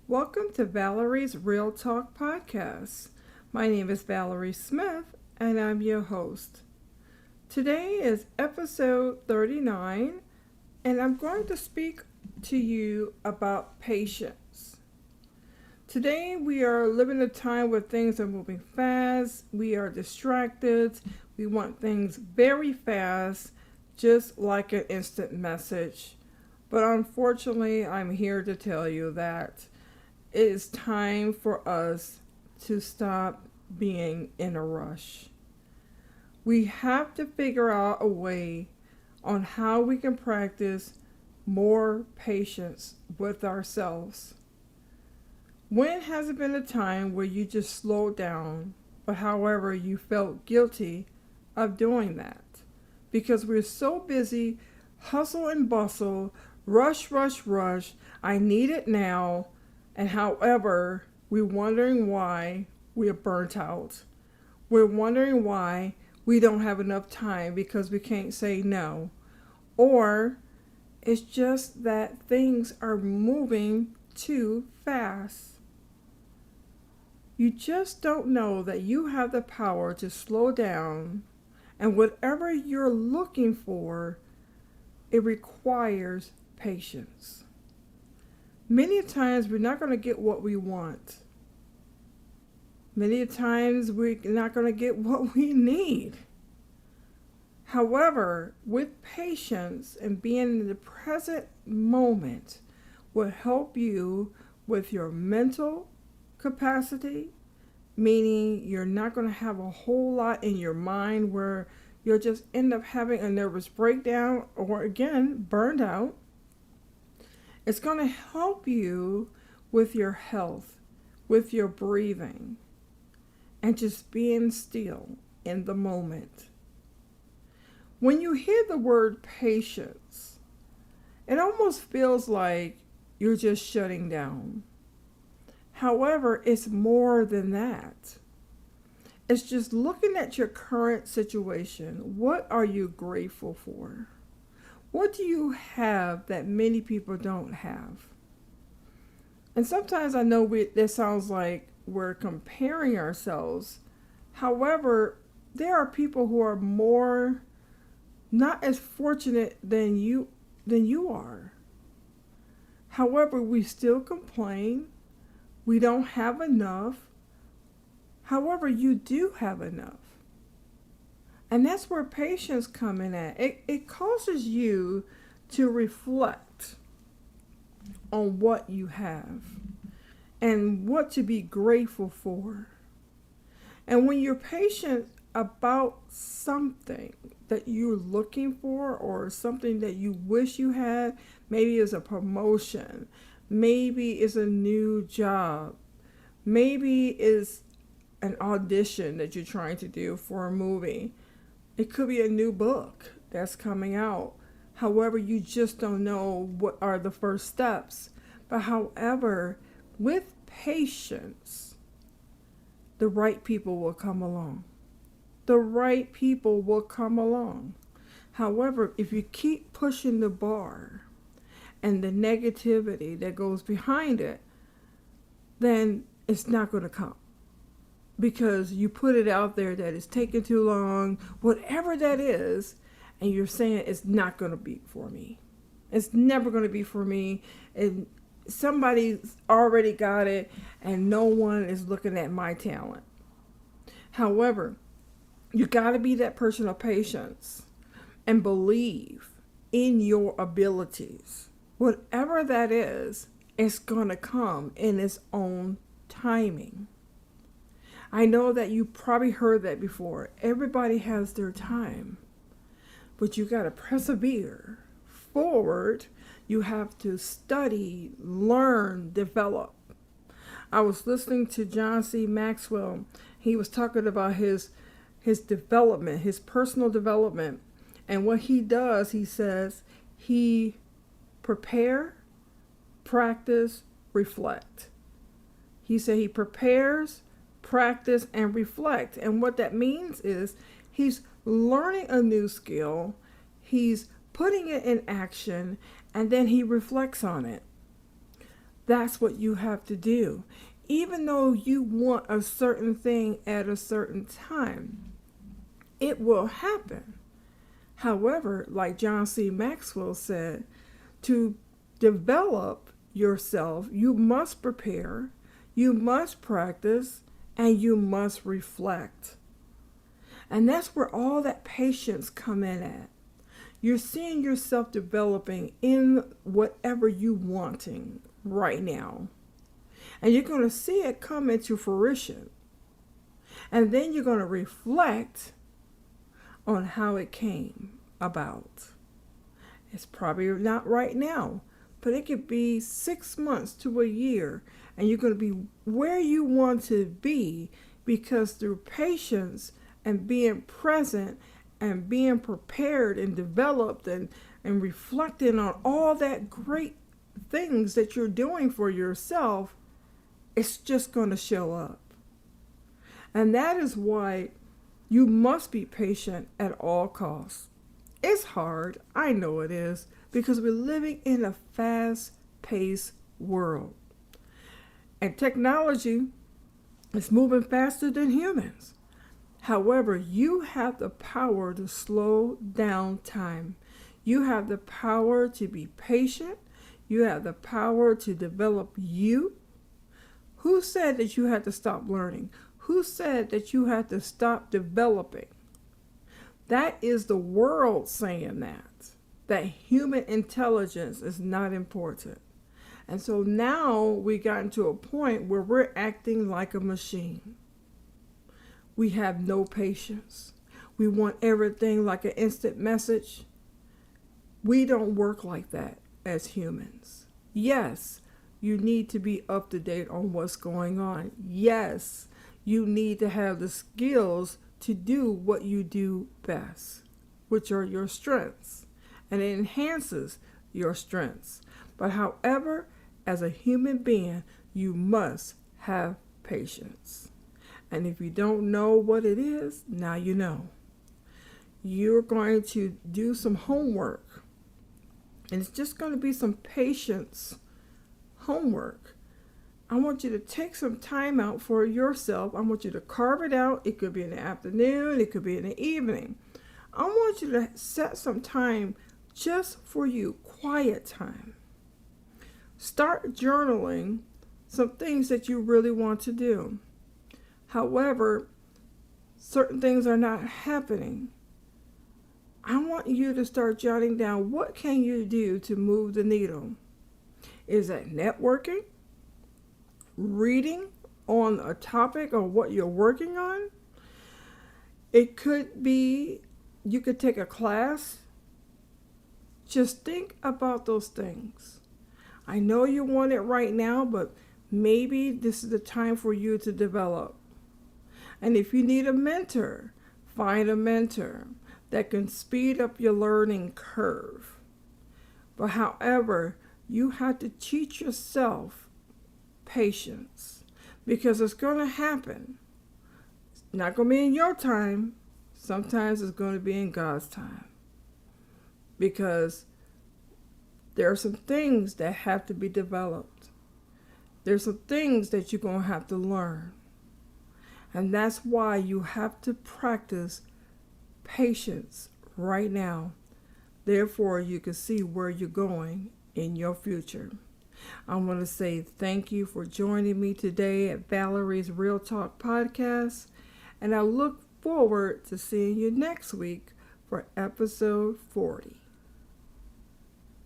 Welcome to Valerie's Real Talk podcast. My name is Valerie Smith and I'm your host. Today is episode 39 and I'm going to speak to you about patience. Today we are living a time where things are moving fast, we are distracted, we want things very fast, just like an instant message. But unfortunately, I'm here to tell you that it is time for us to stop being in a rush. We have to figure out a way on how we can practice more patience with ourselves. When has it been a time where you just slowed down, but however you felt guilty of doing that? Because we're so busy, hustle and bustle, rush, rush, rush, I need it now. And however, we're wondering why we are burnt out. We're wondering why we don't have enough time because we can't say no. Or it's just that things are moving too fast. You just don't know that you have the power to slow down, and whatever you're looking for, it requires patience. Many times we're not going to get what we want. Many times we're not going to get what we need. However, with patience and being in the present moment will help you with your mental capacity, meaning you're not going to have a whole lot in your mind where you'll just end up having a nervous breakdown or again, burned out. It's going to help you with your health, with your breathing, and just being still in the moment. When you hear the word patience, it almost feels like you're just shutting down. However, it's more than that. It's just looking at your current situation. What are you grateful for? What do you have that many people don't have? And sometimes I know this sounds like we're comparing ourselves. However, there are people who are more not as fortunate than you are. However, we still complain. We don't have enough. However, you do have enough. And that's where patience come in at. It causes you to reflect on what you have and what to be grateful for. And when you're patient about something that you're looking for or something that you wish you had, maybe it's a promotion, maybe it's a new job, maybe it's an audition that you're trying to do for a movie. It could be a new book that's coming out. However, you just don't know what are the first steps. But however, with patience, the right people will come along. The right people will come along. However, if you keep pushing the bar and the negativity that goes behind it, then it's not going to come. Because you put it out there that it's taking too long, whatever that is, and you're saying it's not going to be for me. It's never going to be for me, and somebody's already got it, and no one is looking at my talent. However, you got to be that person of patience and believe in your abilities. Whatever that is, it's going to come in its own timing. I know that you probably heard that before. Everybody has their time. But you got to persevere forward. You have to study, learn, develop. I was listening to John C. Maxwell. He was talking about his development, his personal development. And what he does, he says, he prepare, practice, reflect. He said he prepares, practice, and reflect. And what that means is he's learning a new skill, he's putting it in action, and then he reflects on it. That's what you have to do. Even though you want a certain thing at a certain time, it will happen. However, like John C. Maxwell said, to develop yourself, you must prepare, you must practice, and you must reflect. And that's where all that patience come in at. You're seeing yourself developing in whatever you wanting right now. And you're going to see it come into fruition. And then you're going to reflect on how it came about. It's probably not right now, but it could be 6 months to a year, and you're going to be where you want to be, because through patience and being present and being prepared and developed and reflecting on all that great things that you're doing for yourself, it's just going to show up. And that is why you must be patient at all costs. It's hard, I know it is, because we're living in a fast-paced world. And technology is moving faster than humans. However, you have the power to slow down time. You have the power to be patient. You have the power to develop you. Who said that you had to stop learning? Who said that you had to stop developing? That is the world saying that human intelligence is not important. And so now we gotten to a point where we're acting like a machine. We have no patience. We want everything like an instant message. We don't work like that as humans. Yes, you need to be up to date on what's going on. Yes, you need to have the skills to do what you do best, which are your strengths, and it enhances your strengths. But however, as a human being, you must have patience. And if you don't know what it is, now you know. You're going to do some homework, and it's just going to be some patience homework. I want you to take some time out for yourself. I want you to carve it out. It could be in the afternoon. It could be in the evening. I want you to set some time just for you, quiet time. Start journaling some things that you really want to do. However, certain things are not happening. I want you to start jotting down, what can you do to move the needle? Is that networking? Reading on a topic or what you're working on? It could be you could take a class. Just think about those things. I know you want it right now, but maybe this is the time for you to develop. And if you need a mentor, find a mentor that can speed up your learning curve. But however, you have to teach yourself patience, because it's going to happen. It's not going to be in your time. Sometimes it's going to be in God's time, because there are some things that have to be developed. There's some things that you're going to have to learn. And that's why you have to practice patience right now. Therefore, you can see where you're going in your future. I want to say thank you for joining me today at Valerie's Real Talk podcast. And I look forward to seeing you next week for episode 40.